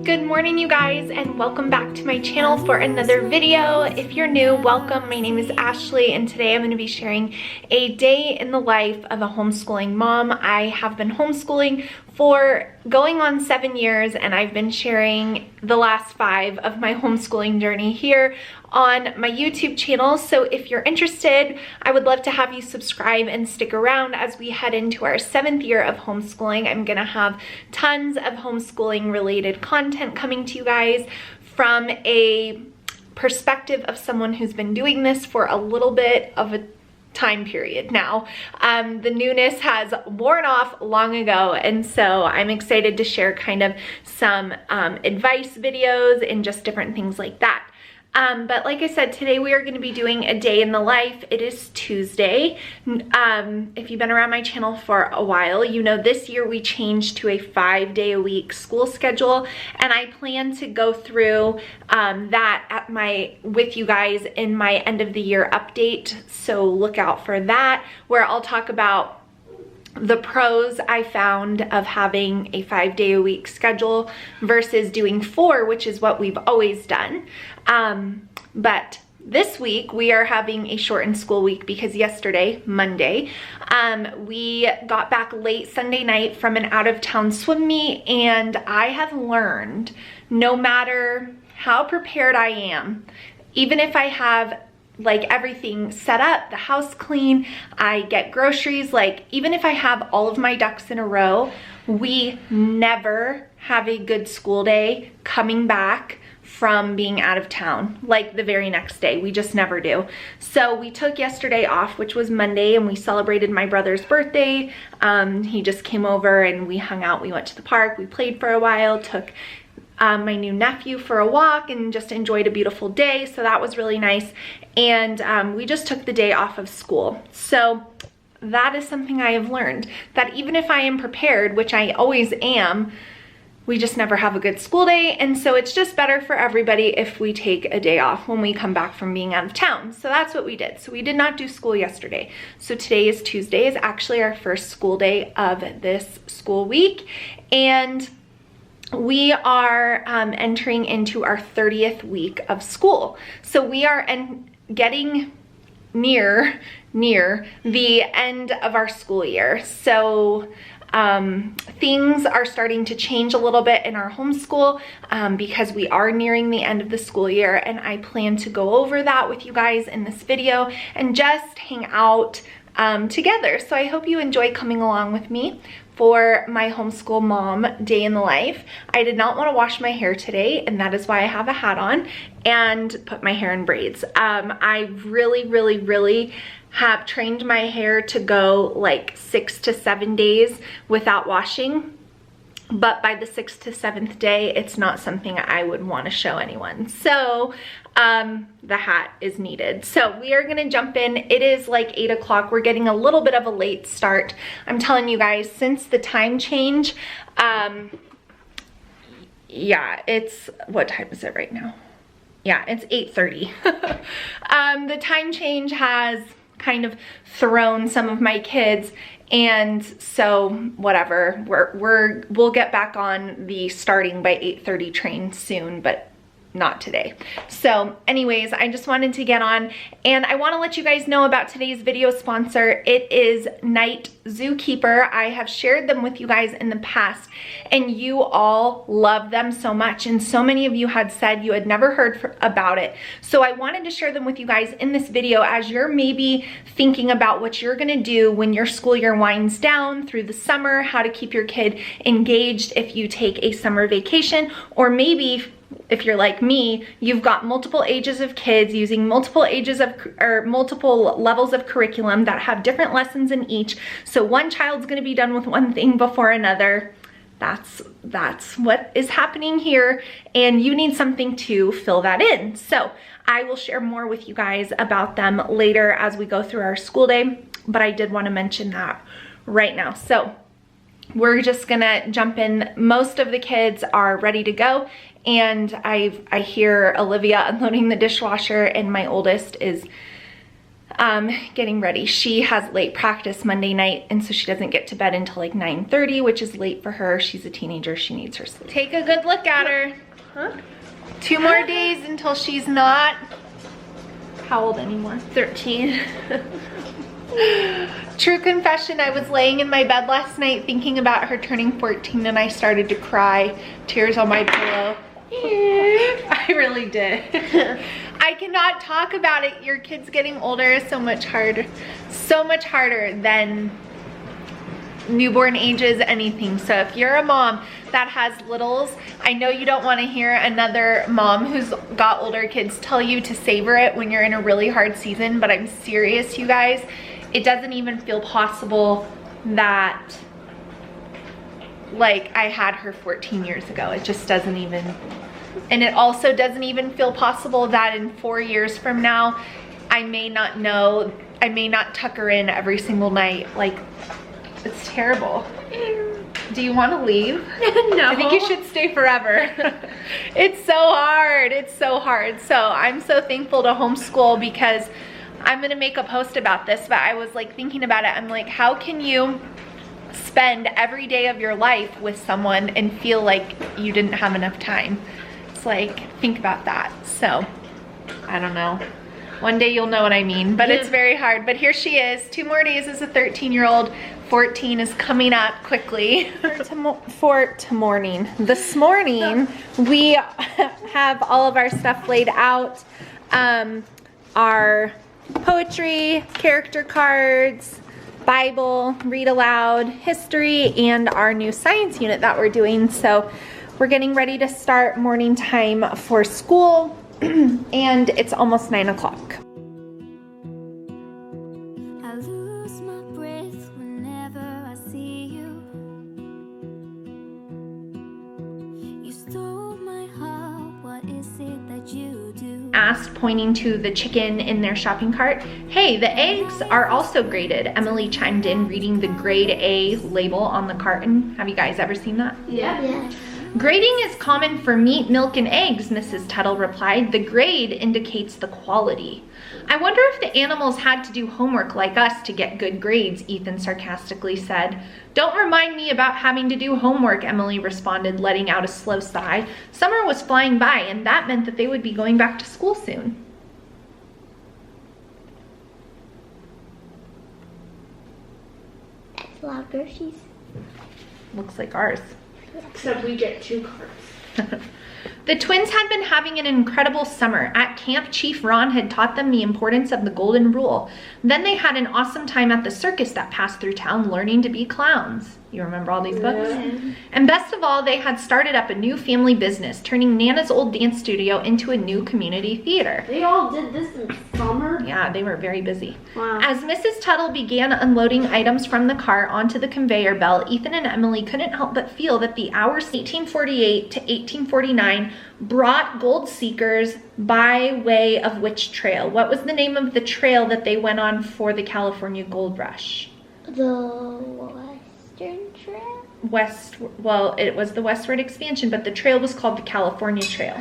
Good morning, you guys, and welcome back to my channel for another video. If you're new, welcome. My name is Ashley, and today I'm going to be sharing a day in the life of a homeschooling mom. I have been homeschooling for going on 7 years, and I've been sharing the last 5 of my homeschooling journey here on my YouTube channel. So if you're interested, I would love to have you subscribe and stick around as we head into our 7th year of homeschooling. I'm gonna have tons of homeschooling related content coming to you guys from a perspective of someone who's been doing this for a little bit of a time period now. The newness has worn off long ago, and so I'm excited to share kind of some advice videos and just different things like that. But like I said, today we are going to be doing a day in the life. It is Tuesday. If you've been around my channel for a while, you know this year we changed to a 5-day-a-week school schedule, and I plan to go through that with you guys in my end of the year update. So look out for that, where I'll talk about the pros I found of having a 5-day-a-week schedule versus doing 4, which is what we've always done. But this week we are having a shortened school week because yesterday, Monday, we got back late Sunday night from an out-of-town swim meet, and I have learned no matter how prepared I am, even if I have like everything set up, the house clean, I get groceries, like even if I have all of my ducks in a row, we never have a good school day coming back from being out of town, like the very next day. We just never do. So we took yesterday off, which was Monday, and we celebrated my brother's birthday. He just came over and we hung out. We went to the park, we played for a while, took my new nephew for a walk, and just enjoyed a beautiful day. So that was really nice. And we just took the day off of school. So that is something I have learned, that even if I am prepared, which I always am, we just never have a good school day. And so it's just better for everybody if we take a day off when we come back from being out of town. So that's what we did. So we did not do school yesterday. So today is Tuesday, is actually our first school day of this school week. And we are entering into our 30th week of school. So we are getting near the end of our school year. So things are starting to change a little bit in our homeschool because we are nearing the end of the school year, and I plan to go over that with you guys in this video and just hang out together. So I hope you enjoy coming along with me for my homeschool mom day in the life. I did not want to wash my hair today, and that is why I have a hat on and put my hair in braids. I really have trained my hair to go like 6 to 7 days without washing, but by the 6th to 7th day, it's not something I would want to show anyone. So the hat is needed. So we are gonna jump in. It is like 8 o'clock. We're getting a little bit of a late start. I'm telling you guys, since the time change, yeah, it's, what time is it right now? Yeah, it's 8:30. The time change has kind of thrown some of my kids, and so whatever, we'll get back on the starting by 8:30 train soon, but not today. So anyways, I just wanted to get on, and I want to let you guys know about today's video sponsor. It is Night Zookeeper. I have shared them with you guys in the past, and you all love them so much, and so many of you had said you had never heard about it. So I wanted to share them with you guys in this video as you're maybe thinking about what you're gonna do when your school year winds down through the summer, how to keep your kid engaged if you take a summer vacation, or maybe if you're like me, you've got multiple ages of kids using multiple levels of curriculum that have different lessons in each. So one child's gonna be done with one thing before another. That's what is happening here, and you need something to fill that in. So I will share more with you guys about them later as we go through our school day, but I did want to mention that right now. So we're just gonna jump in. Most of the kids are ready to go, and I hear Olivia unloading the dishwasher, and my oldest is getting ready. She has late practice Monday night, and so she doesn't get to bed until like 9:30, which is late for her. She's a teenager, she needs her sleep. Take a good look at her. Huh? 2 more days until she's not, how old anymore? 13. True confession, I was laying in my bed last night thinking about her turning 14 and I started to cry, tears on my pillow. I really did. I cannot talk about it. Your kids getting older is so much harder than newborn ages, anything. So if you're a mom that has littles, I know you don't want to hear another mom who's got older kids tell you to savor it when you're in a really hard season, but I'm serious, you guys. It doesn't even feel possible that like I had her 14 years ago. It just doesn't even, and it also doesn't even feel possible that in 4 years from now, I may not tuck her in every single night. Like, it's terrible. Do you want to leave? No. I think you should stay forever. It's so hard. It's so hard. So I'm so thankful to homeschool because I'm gonna make a post about this, but I was like thinking about it. I'm like, how can you spend every day of your life with someone and feel like you didn't have enough time? It's like, think about that. So, I don't know. One day you'll know what I mean, but it's very hard. But here she is, 2 more days as a 13-year-old. 14 is coming up quickly. This morning, we have all of our stuff laid out. Our poetry, character cards, Bible, read aloud, history, and our new science unit that we're doing. So we're getting ready to start morning time for school and it's almost 9 o'clock. I lose my breath whenever I see you. You stole my heart, what is it that you do? Asked, pointing to the chicken in their shopping cart. Hey, the eggs are also graded. Emily chimed in, reading the grade A label on the carton. Have you guys ever seen that? Yeah. Grading is common for meat, milk, and eggs, Mrs. Tuttle replied. The grade indicates the quality. I wonder if the animals had to do homework like us to get good grades, Ethan sarcastically said. Don't remind me about having to do homework, Emily responded, letting out a slow sigh. Summer was flying by, and that meant that they would be going back to school soon. That's a lot of groceries. Looks like ours. Except we get 2 carts. The twins had been having an incredible summer. At camp, Chief Ron had taught them the importance of the golden rule. Then they had an awesome time at the circus that passed through town, learning to be clowns. You remember all these books? Yeah. And best of all, they had started up a new family business, turning Nana's old dance studio into a new community theater. They all did this in summer? Yeah, they were very busy. Wow. As Mrs. Tuttle began unloading items from the car onto the conveyor belt, Ethan and Emily couldn't help but feel that the hours 1848 to 1849 brought gold seekers by way of which trail? What was the name of the trail that they went on for the California Gold Rush? The Western Trail? Well, it was the westward expansion, but the trail was called the California Trail.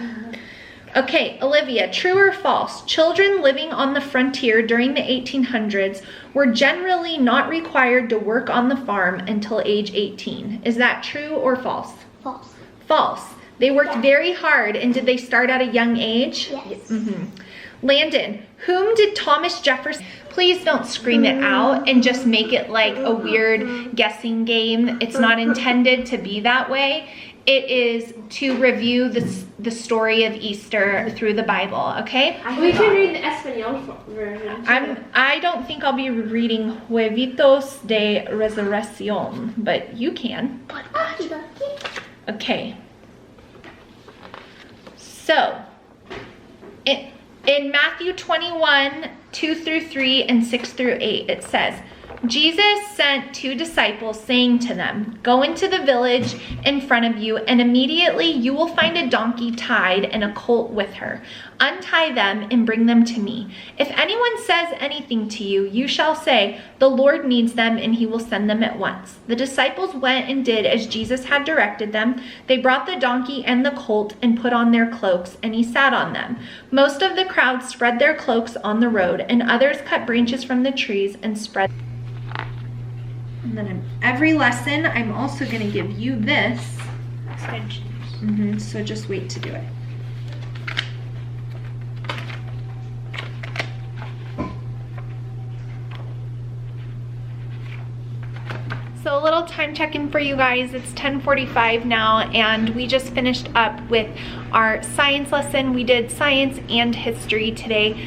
Okay, Olivia, true or false? Children living on the frontier during the 1800s were generally not required to work on the farm until age 18. Is that true or false? False. False. They worked very hard, and did they start at a young age? Yes. Mm-hmm. Landon, whom did Thomas Jefferson... Please don't scream it out and just make it like a weird guessing game. It's not intended to be that way. It is to review the story of Easter through the Bible, okay? We can read the Espanol version. I don't think I'll be reading Huevitos de Resurrección, but you can. Okay. So, in Matthew 21, 2 through 3 and 6 through 8, it says, Jesus sent 2 disciples, saying to them, "Go into the village in front of you, and immediately you will find a donkey tied and a colt with her. Untie them and bring them to me. If anyone says anything to you, you shall say, 'The Lord needs them,' and he will send them at once." The disciples went and did as Jesus had directed them. They brought the donkey and the colt and put on their cloaks, and he sat on them. Most of the crowd spread their cloaks on the road, and others cut branches from the trees and spread. And then every lesson, I'm also going to give you this. Extensions. So just wait to do it. So a little time check-in for you guys. It's 10:45 now, and we just finished up with our science lesson. We did science and history today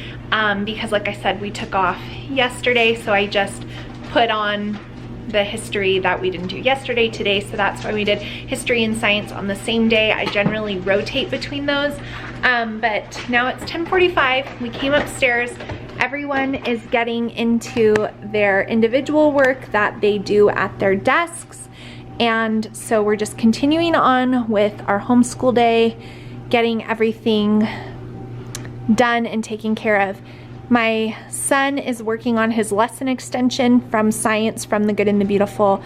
because, like I said, we took off yesterday, so I just put on the history that we didn't do yesterday today, so that's why we did history and science on the same day. I generally rotate between those, but now it's 10:45. We came upstairs. Everyone is getting into their individual work that they do at their desks, and so we're just continuing on with our homeschool day, getting everything done and taken care of. My son is working on his lesson extension from science from The Good and the Beautiful.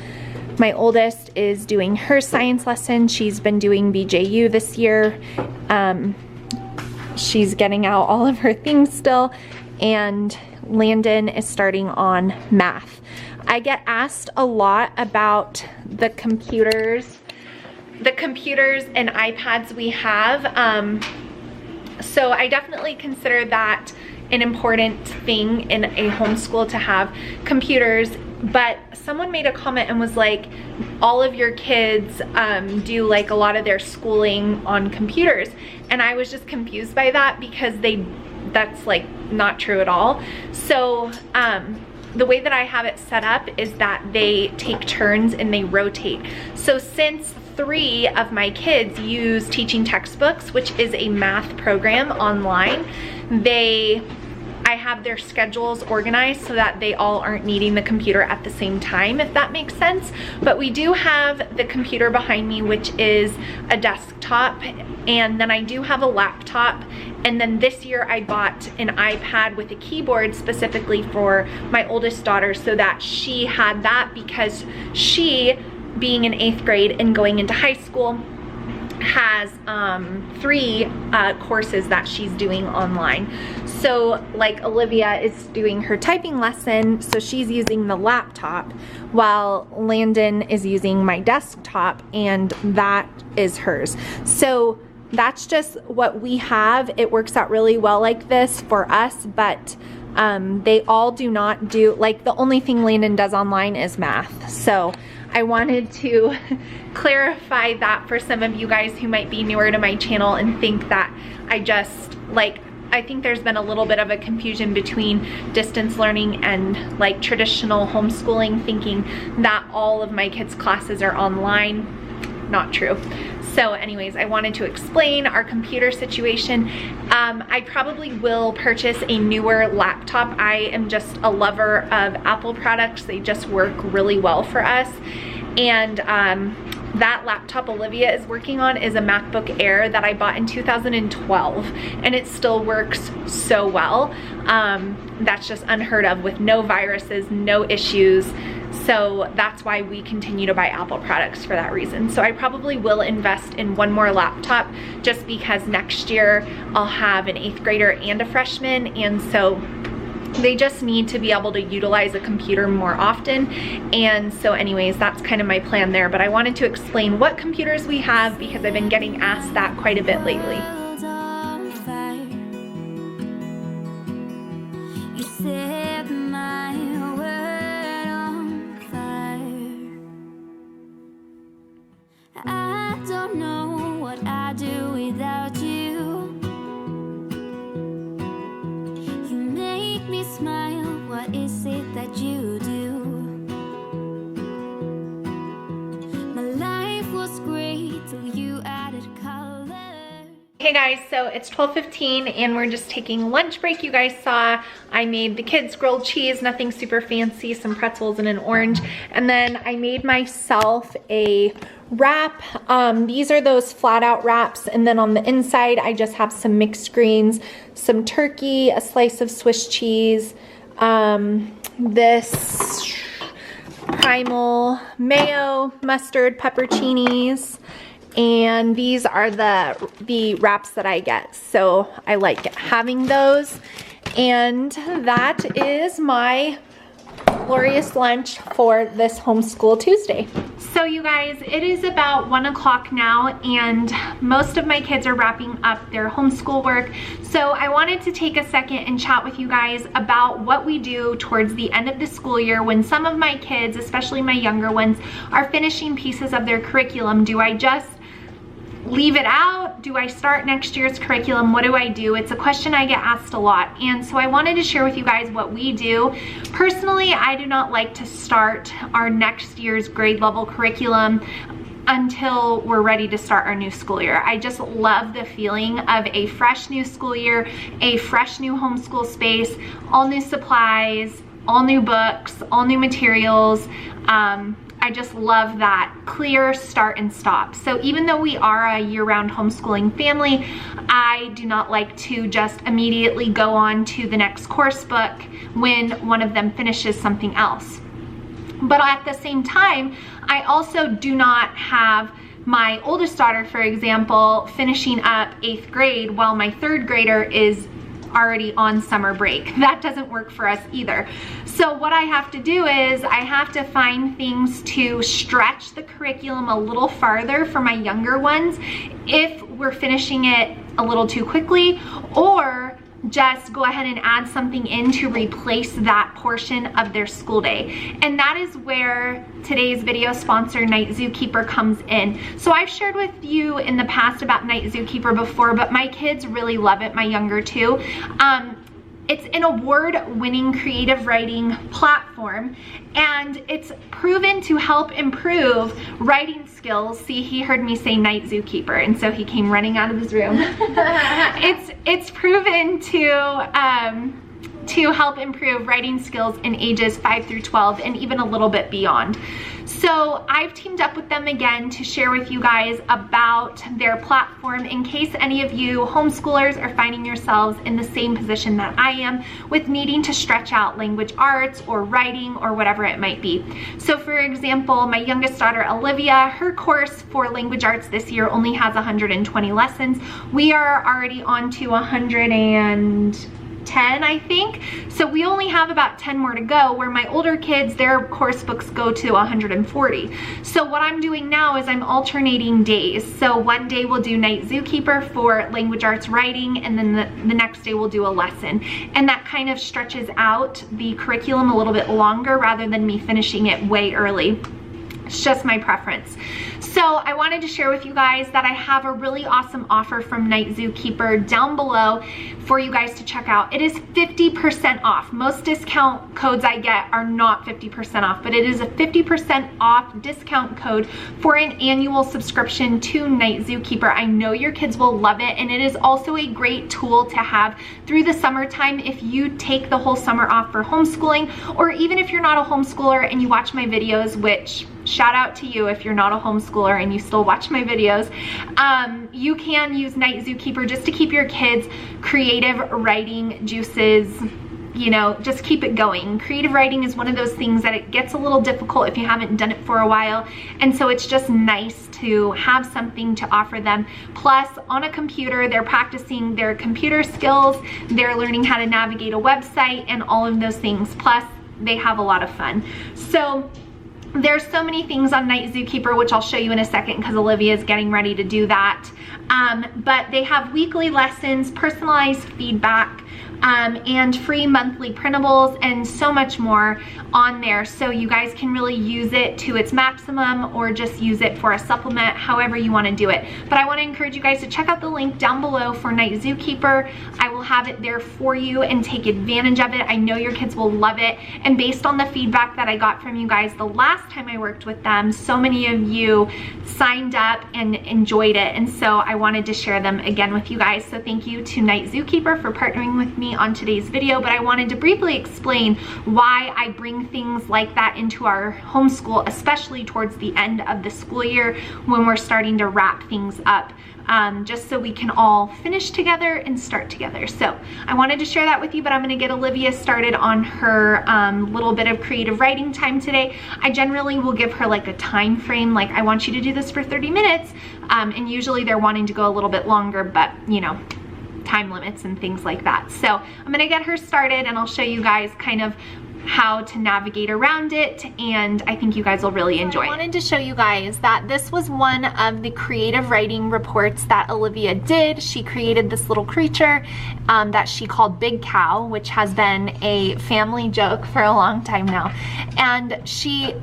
My oldest is doing her science lesson. She's been doing BJU this year. She's getting out all of her things still. And Landon is starting on math. I get asked a lot about the computers and iPads we have. So I definitely consider that an important thing in a homeschool to have computers, but someone made a comment and was like, all of your kids do like a lot of their schooling on computers, and I was just confused by that because that's like not true at all. So the way that I have it set up is that they take turns and they rotate. So since 3 of my kids use Teaching Textbooks, which is a math program online, I have their schedules organized so that they all aren't needing the computer at the same time, if that makes sense. But we do have the computer behind me, which is a desktop, and then I do have a laptop. And then this year I bought an iPad with a keyboard specifically for my oldest daughter so that she had that, because she, being in 8th grade and going into high school, has 3 courses that she's doing online. So like Olivia is doing her typing lesson, so she's using the laptop while Landon is using my desktop, and that is hers. So that's just what we have. It works out really well like this for us, but they all do not do, like the only thing Landon does online is math. So I wanted to clarify that for some of you guys who might be newer to my channel and think that I think there's been a little bit of a confusion between distance learning and like traditional homeschooling, thinking that all of my kids' classes are online. Not true. So anyways, I wanted to explain our computer situation. I probably will purchase a newer laptop. I am just a lover of Apple products. They just work really well for us. And that laptop Olivia is working on is a MacBook Air that I bought in 2012, and it still works so well. That's just unheard of, with no viruses, no issues. So that's why we continue to buy Apple products, for that reason. So I probably will invest in one more laptop, just because next year I'll have an 8th grader and a freshman, and so they just need to be able to utilize a computer more often. And so anyways, that's kind of my plan there. But I wanted to explain what computers we have because I've been getting asked that quite a bit lately. World on fire. You set my world on fire. I don't know what I'd do without you. You make me smile. What is it that you do? My life was great till you added color. Okay guys, so it's 12:15 and we're just taking lunch break. You guys saw I made the kids grilled cheese, nothing super fancy, some pretzels and an orange. And then I made myself a wrap. These are those flat out wraps, and then on the inside I just have some mixed greens, some turkey, a slice of Swiss cheese, this primal mayo, mustard, pepperoncinis, and these are the wraps that I get. So I like having those, and that is my glorious lunch for this Homeschool Tuesday. So you guys, it is about 1 o'clock now, and most of my kids are wrapping up their homeschool work. So I wanted to take a second and chat with you guys about what we do towards the end of the school year when some of my kids, especially my younger ones, are finishing pieces of their curriculum. Do I just leave it out? Do I start next year's curriculum? What do I do? It's a question I get asked a lot, and so I wanted to share with you guys what we do. Personally, I do not like to start our next year's grade level curriculum until we're ready to start our new school year. I just love the feeling of a fresh new school year, a fresh new homeschool space, all new supplies, all new books, all new materials. I just love that clear start and stop. So even though we are a year-round homeschooling family, I do not like to just immediately go on to the next course book when one of them finishes something else. But at the same time, I also do not have my oldest daughter, for example, finishing up 8th grade while my 3rd grader is already on summer break. That doesn't work for us either. So what I have to do is I have to find things to stretch the curriculum a little farther for my younger ones if we're finishing it a little too quickly, or just go ahead and add something in to replace that portion of their school day. And that is where today's video sponsor, Night Zookeeper, comes in. So I've shared with you in the past about Night Zookeeper before, but my kids really love it, my younger two. It's an award-winning creative writing platform, and it's proven to help improve writing skills. See, he heard me say Night Zookeeper, and so he came running out of his room. It's proven to help improve writing skills in ages 5 through 12 and even a little bit beyond. So I've teamed up with them again to share with you guys about their platform in case any of you homeschoolers are finding yourselves in the same position that I am with needing to stretch out language arts or writing or whatever it might be. So for example, my youngest daughter, Olivia, her course for language arts this year only has 120 lessons. We are already on to 110, I think. So we only have about 10 more to go, where my older kids, their course books go to 140. So what I'm doing now is I'm alternating days. So one day we'll do Night Zookeeper for language arts writing, and then the next day we'll do a lesson. And that kind of stretches out the curriculum a little bit longer rather than me finishing it way early. It's just my preference. So I wanted to share with you guys that I have a really awesome offer from Night Zookeeper down below for you guys to check out. It is 50% off. Most discount codes I get are not 50% off, but it is a 50% off discount code for an annual subscription to Night Zookeeper. I know your kids will love it, and it is also a great tool to have through the summertime if you take the whole summer off for homeschooling, or even if you're not a homeschooler and you watch my videos, which shout out to you if you're not a homeschooler and you still watch my videos. You can use Night Zookeeper just to keep your kids' creative writing juices, you know, just keep it going. Creative writing is one of those things that it gets a little difficult if you haven't done it for a while, and so it's just nice to have something to offer them. Plus, on a computer, they're practicing their computer skills, they're learning how to navigate a website and all of those things. Plus, they have a lot of fun. So there's so many things on Night Zookeeper, which I'll show you in a second because Olivia is getting ready to do that. But they have weekly lessons, personalized feedback, and free monthly printables and so much more on there. So you guys can really use it to its maximum or just use it for a supplement, however you want to do it. But I want to encourage you guys to check out the link down below for Night Zookeeper. I will have it there for you and take advantage of it. I know your kids will love it. And based on the feedback that I got from you guys the last time I worked with them, so many of you signed up and enjoyed it. And so I wanted to share them again with you guys. So thank you to Night Zookeeper for partnering with me on today's video. But I wanted to briefly explain why I bring things like that into our homeschool, especially towards the end of the school year when we're starting to wrap things up. Just so we can all finish together and start together. So I wanted to share that with you, but I'm gonna get Olivia started on her little bit of creative writing time today. I generally will give her like a time frame, like I want you to do this for 30 minutes, and usually they're wanting to go a little bit longer, but you know, time limits and things like that. So I'm gonna get her started and I'll show you guys kind of how to navigate around it, and I think you guys will really enjoy it. I wanted to show you guys that this was one of the creative writing reports that Olivia did. She created this little creature that she called Big Cow, which has been a family joke for a long time now. And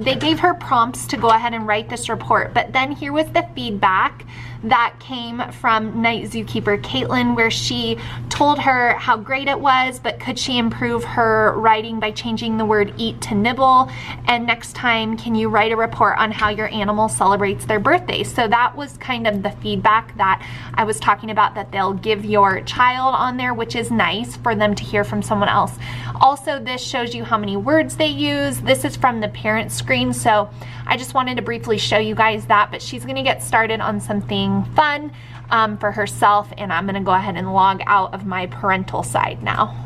they gave her prompts to go ahead and write this report, but then here was the feedback that came from Night Zookeeper Caitlin, where she told her how great it was, but could she improve her writing by changing the word eat to nibble, and next time can you write a report on how your animal celebrates their birthday. So that was kind of the feedback that I was talking about, that they'll give your child on there, which is nice for them to hear from someone else. Also, this shows you how many words they use. This is from the parent screen, so I just wanted to briefly show you guys that, but she's gonna get started on something fun for herself, and I'm gonna go ahead and log out of my parental side now.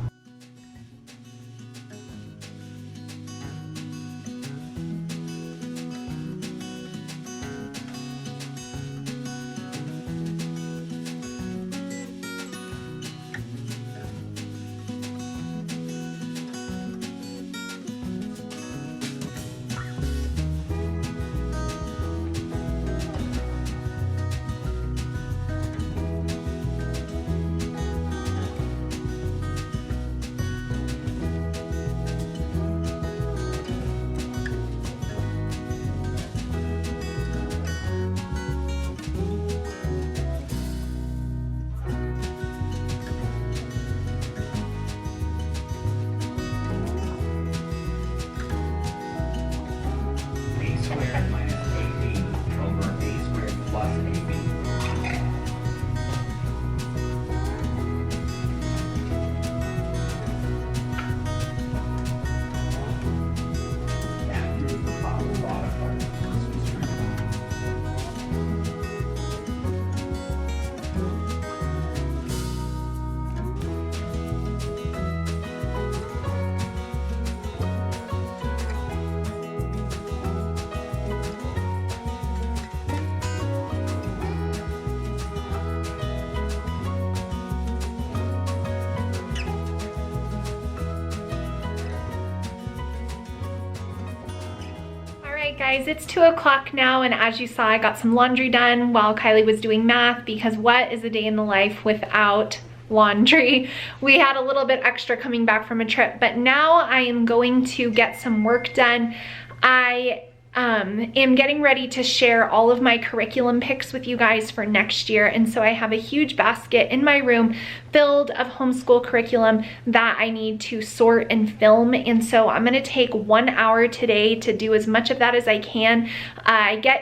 Guys, it's 2 o'clock now, and as you saw, I got some laundry done while Kylie was doing math, because what is a day in the life without laundry? We had a little bit extra coming back from a trip, but now I am going to get some work done. I am getting ready to share all of my curriculum picks with you guys for next year, and so I have a huge basket in my room filled of homeschool curriculum that I need to sort and film, and so I'm gonna take 1 hour today to do as much of that as I can.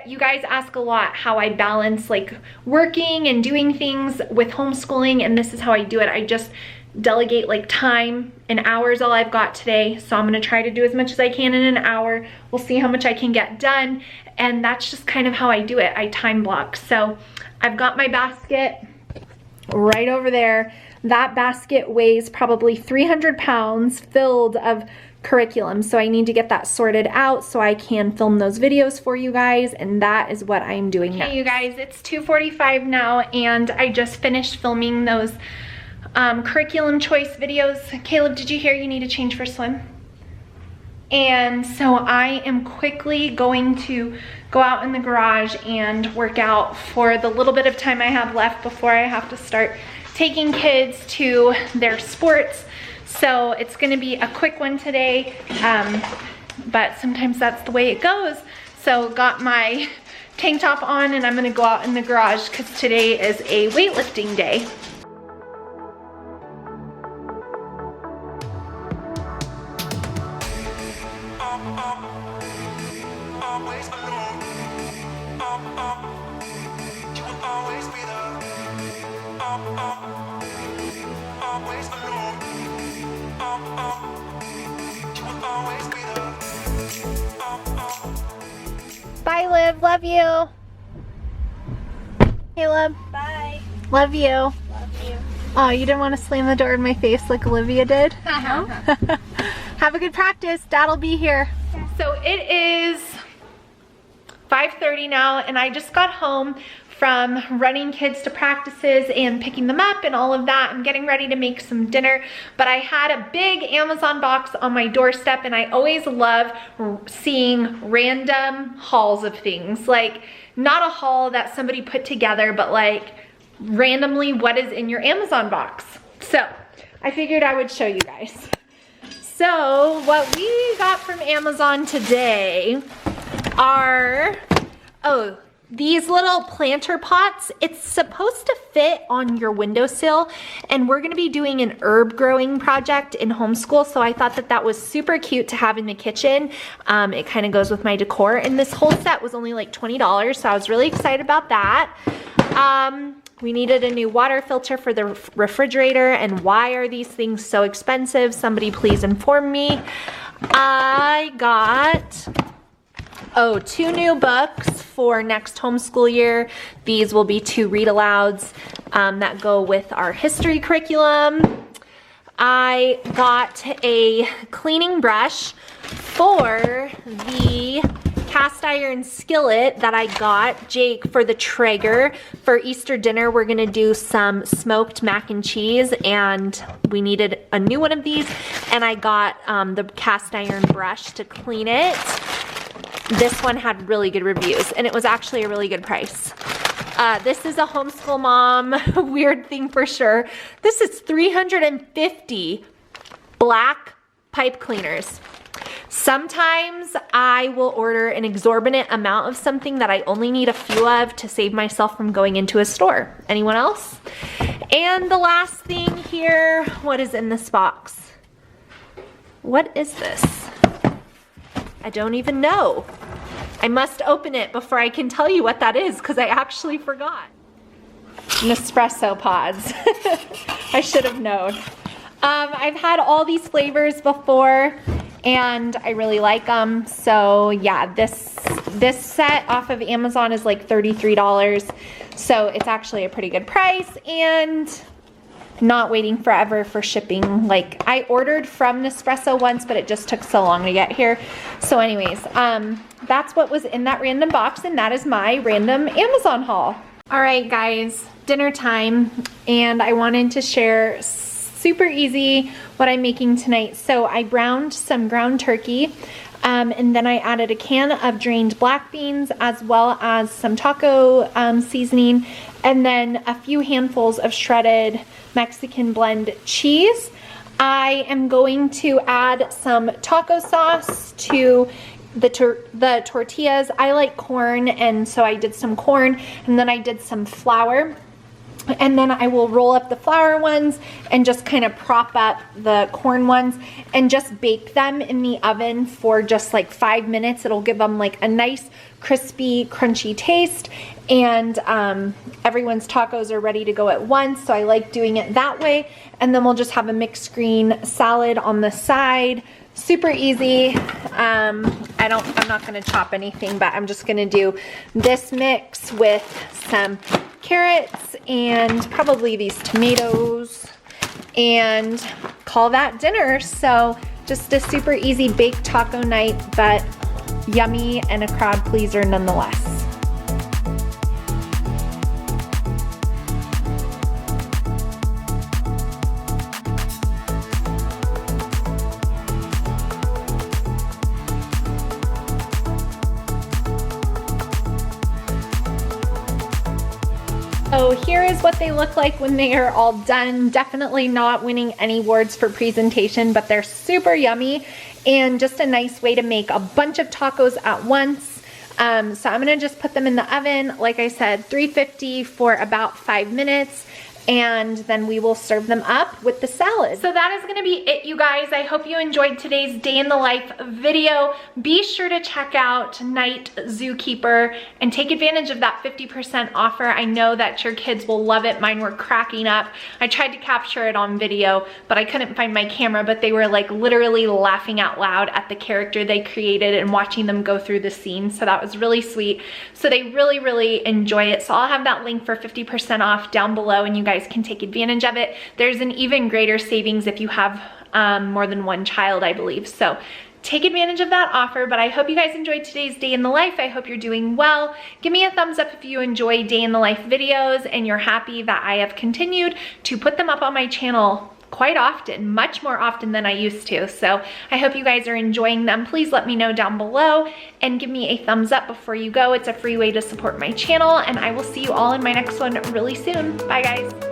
You guys ask a lot how I balance like working and doing things with homeschooling, and this is how I do it. I just delegate like time. An hour is all I've got today, so I'm gonna try to do as much as I can in an hour. We'll see how much I can get done, and that's just kind of how I do it. I time block. So I've got my basket right over there. That basket weighs probably 300 pounds filled of curriculum, so I need to get that sorted out so I can film those videos for you guys, and that is what I'm doing now. Okay, you guys, it's 2:45 now, and I just finished filming those curriculum choice videos. Caleb, did you hear you need to change for swim? And so I am quickly going to go out in the garage and work out for the little bit of time I have left before I have to start taking kids to their sports. So it's gonna be a quick one today, but sometimes that's the way it goes. So got my tank top on and I'm gonna go out in the garage because today is a weightlifting day. Bye, Liv. Love you. Caleb. Bye. Love you. Love you. Oh, you didn't want to slam the door in my face like Olivia did? Have a good practice. Dad'll be here. So it is 5:30 now, and I just got home from running kids to practices and picking them up and all of that. I'm getting ready to make some dinner, but I had a big Amazon box on my doorstep, and I always love seeing random hauls of things. Like, not a haul that somebody put together, but like randomly what is in your Amazon box. So I figured I would show you guys. So what we got from Amazon today are, these little planter pots. It's supposed to fit on your windowsill, and we're gonna be doing an herb growing project in homeschool, so I thought that that was super cute to have in the kitchen. It kind of goes with my decor, and this whole set was only like $20, so I was really excited about that. We needed a new water filter for the refrigerator, and why are these things so expensive? Somebody please inform me. I got 2 new books for next homeschool year. These will be 2 read alouds that go with our history curriculum. I got a cleaning brush for the cast iron skillet that I got Jake for the Traeger. For Easter dinner, we're gonna do some smoked mac and cheese, and we needed a new one of these, and I got the cast iron brush to clean it. This one had really good reviews, and it was actually a really good price. This is a homeschool mom weird thing for sure. This is 350 black pipe cleaners. Sometimes I will order an exorbitant amount of something that I only need a few of to save myself from going into a store. Anyone else? And the last thing here, what is in this box? What is this? I don't even know. I must open it before I can tell you what that is, because I actually forgot. Nespresso pods. I should have known. I've had all these flavors before, and I really like them. So yeah, this set off of Amazon is like $33. So it's actually a pretty good price, and not waiting forever for shipping. Like, I ordered from Nespresso once, but it just took so long to get here. So anyways, that's what was in that random box, and that is my random Amazon haul. All right, guys, dinner time, and I wanted to share super easy what I'm making tonight. So I browned some ground turkey, and then I added a can of drained black beans, as well as some taco seasoning, and then a few handfuls of shredded Mexican blend cheese. I am going to add some taco sauce to the tortillas. I like corn, and so I did some corn, and then I did some flour. And then I will roll up the flour ones and just kind of prop up the corn ones and just bake them in the oven for just like 5 minutes. It'll give them like a nice crispy, crunchy taste, and everyone's tacos are ready to go at once, so I like doing it that way. And then we'll just have a mixed green salad on the side. Super easy. I'm not gonna chop anything, but I'm just gonna do this mix with some carrots and probably these tomatoes and call that dinner. So just a super easy baked taco night, but yummy and a crowd pleaser nonetheless. So here is what they look like when they are all done. Definitely not winning any awards for presentation, but they're super yummy and just a nice way to make a bunch of tacos at once. So I'm gonna just put them in the oven, like I said, 350 for about 5 minutes. And then we will serve them up with the salad. So that is gonna be it, you guys. I hope you enjoyed today's day in the life video. Be sure to check out Night Zookeeper and take advantage of that 50% offer. I know that your kids will love it. Mine were cracking up. I tried to capture it on video, but I couldn't find my camera, but they were like literally laughing out loud at the character they created and watching them go through the scene. So that was really sweet. So they really, really enjoy it. So I'll have that link for 50% off down below and you guys can take advantage of it. There's an even greater savings if you have more than one child, I believe. So take advantage of that offer, but I hope you guys enjoyed today's day in the life. I hope you're doing well. Give me a thumbs up if you enjoy day in the life videos and you're happy that I have continued to put them up on my channel quite often, much more often than I used to. So I hope you guys are enjoying them. Please let me know down below and give me a thumbs up before you go. It's a free way to support my channel, and I will see you all in my next one really soon. Bye guys.